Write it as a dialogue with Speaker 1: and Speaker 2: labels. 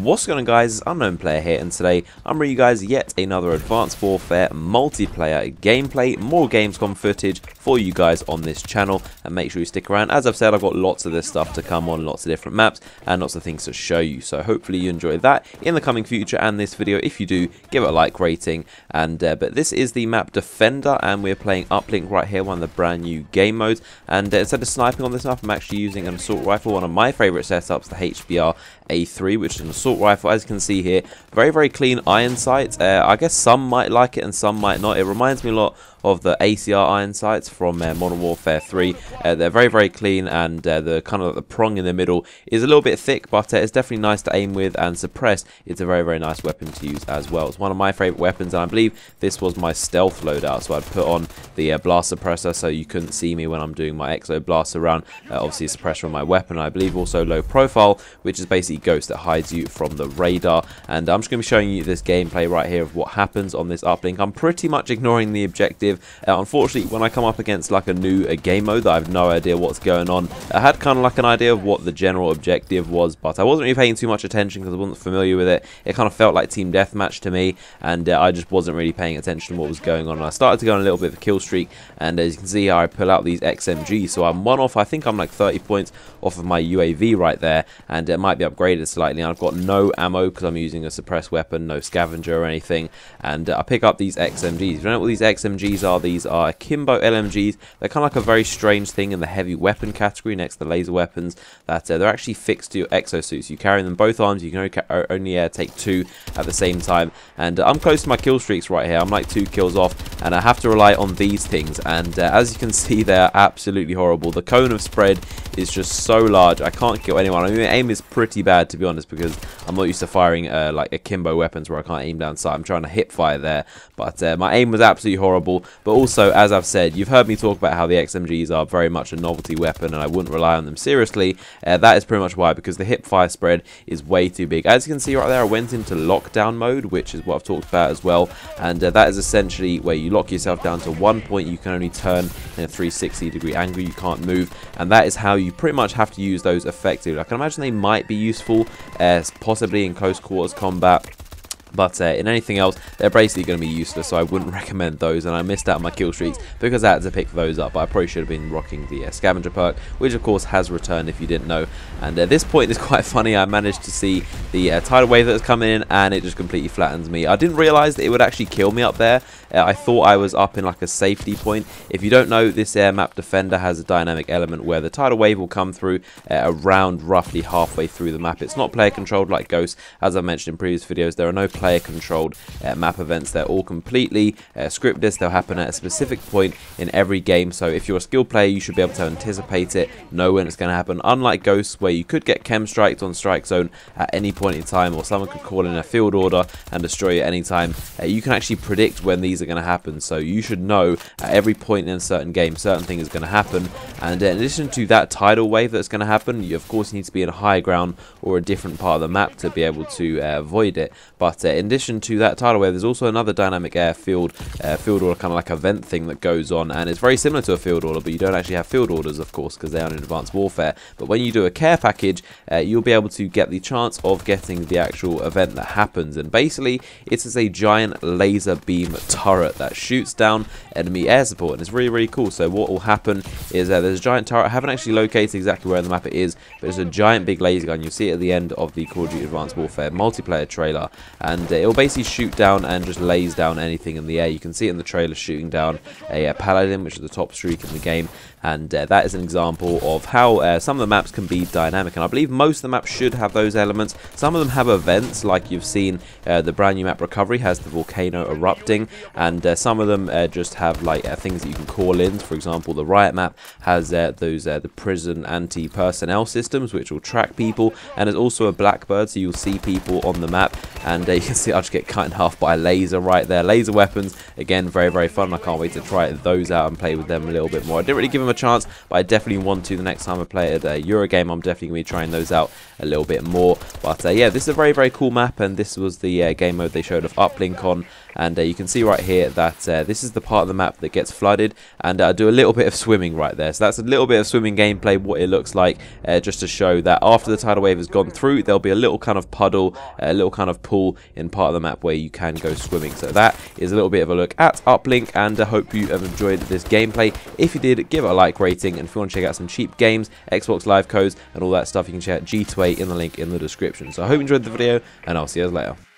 Speaker 1: What's going on, guys? Unknown Player here, and today I'm bringing you guys yet another Advanced Warfare multiplayer gameplay, more Gamescom footage for you guys on this channel, and make sure you stick around. As I've said, I've got lots of this stuff to come on, lots of different maps and lots of things to show you, so hopefully you enjoy that in the coming future and this video. If you do, give it a like rating. And but this is the map Defender, and we're playing Uplink right here, one of the brand new game modes. And instead of sniping on this map, I'm actually using an assault rifle, one of my favorite setups, the HBRa3, which is an assault rifle. As you can see here, very clean iron sights. I guess some might like it and some might not. It reminds me a lot of the ACR iron sights from Modern Warfare 3. They're very clean, and the kind of the prong in the middle is a little bit thick, but it's definitely nice to aim with and suppress. It's a very nice weapon to use as well. It's one of my favorite weapons, and I believe this was my stealth loadout, so I'd put on the blast suppressor so you couldn't see me when I'm doing my exo blast around. Obviously a suppressor on my weapon. I believe also low profile, which is basically ghost that hides you from the radar. And I'm just going to be showing you this gameplay right here of what happens on this uplink. I'm pretty much ignoring the objective. Unfortunately, when I come up against like a new game mode that I have no idea what's going on, I had kind of like an idea of what the general objective was, but I wasn't really paying too much attention because I wasn't familiar with it. It kind of felt like team deathmatch to me, and I just wasn't really paying attention to what was going on. And I started to go on a little bit of a kill streak, and as you can see here, I pull out these XMGs, so I'm one off. I think I'm like 30 points off of my UAV right there, and it might be upgraded slightly. And I've got no ammo because I'm using a suppressed weapon, no scavenger or anything. And I pick up these XMGs. If you don't know what these XMGs are, these are akimbo LMGs. They're kind of like a very strange thing in the heavy weapon category next to laser weapons, that they're actually fixed to your exosuits. You carry them in both arms. You can only take two at the same time. And I'm close to my kill streaks right here. I'm like 2 kills off, and I have to rely on these things. And as you can see, they're absolutely horrible. The cone of spread is just so large. I can't kill anyone. I mean, aim is pretty bad, to be honest, because I'm not used to firing like akimbo weapons where I can't aim down sight. I'm trying to hip fire there, but my aim was absolutely horrible. But also, as I've said, you've heard me talk about how the XMGs are very much a novelty weapon, and I wouldn't rely on them seriously. That is pretty much why, because the hip fire spread is way too big. As you can see right there, I went into lockdown mode, which is what I've talked about as well, and that is essentially where you lock yourself down to one point. You can only turn in a 360-degree angle. You can't move, and that is how you pretty much have to use those effectively. I can imagine they might be useful possibly in close quarters combat, but in anything else, they're basically going to be useless, so I wouldn't recommend those. And I missed out on my kill streaks because I had to pick those up, but I probably should have been rocking the scavenger perk, which of course has returned if you didn't know. And this point is quite funny. I managed to see the tidal wave that was coming in, and it just completely flattens me. I didn't realize that it would actually kill me up there. I thought I was up in like a safety point. If you don't know, this map Defender has a dynamic element where the tidal wave will come through around roughly halfway through the map. It's not player controlled like Ghost. As I mentioned in previous videos, there are no player controlled map events. They're all completely scripted. They'll happen at a specific point in every game, so if you're a skilled player, you should be able to anticipate it, know when it's going to happen. Unlike Ghosts, where you could get chem striked on strike zone at any point in time, or someone could call in a field order and destroy you at any time. You can actually predict when these are going to happen, so you should know at every point in a certain game certain thing is going to happen. And in addition to that tidal wave that's going to happen, you of course need to be in a high ground or a different part of the map to be able to avoid it. But in addition to that tidal wave, there's also another dynamic field order, kind of like a vent thing that goes on, and it's very similar to a field order, but you don't actually have field orders, of course, because they are in Advanced Warfare. But when you do a care package, you'll be able to get the chance of getting the actual event that happens, and basically it is a giant laser beam turret that shoots down enemy air support, and it's really cool. So what will happen is there's a giant turret. I haven't actually located exactly where on the map it is, but it's a giant big laser gun. You'll see it at the end of the Call of Duty Advanced Warfare multiplayer trailer, and it'll basically shoot down and just lays down anything in the air. You can see it in the trailer shooting down a paladin, which is the top streak in the game, and that is an example of how some of the maps can be dynamic, and I believe most of the maps should have those elements. Some of them have events, like you've seen the brand new map Recovery has the volcano erupting, and some of them just have like things that you can call in. For example, the Riot map has the prison anti-personnel systems, which will track people, and there's also a Blackbird, so you'll see people on the map, and you can see I just get cut in half by a laser right there. Laser weapons, again, very fun. I can't wait to try those out and play with them a little bit more. I didn't really give them a chance, but I definitely want to the next time I play at Eurogame. I'm definitely going to be trying those out a little bit more. But yeah, this is a very cool map, and this was the game mode they showed of Uplink on. and you can see right here that this is the part of the map that gets flooded, and I do a little bit of swimming right there. So that's a little bit of swimming gameplay, what it looks like, just to show that after the tidal wave has gone through, there'll be a little kind of puddle, a little kind of pool in part of the map where you can go swimming. So that is a little bit of a look at Uplink, and I hope you have enjoyed this gameplay. If you did, give it a like rating, and if you want to check out some cheap games, Xbox Live codes, and all that stuff, you can check out G2A in the link in the description. So I hope you enjoyed the video, and I'll see you guys later.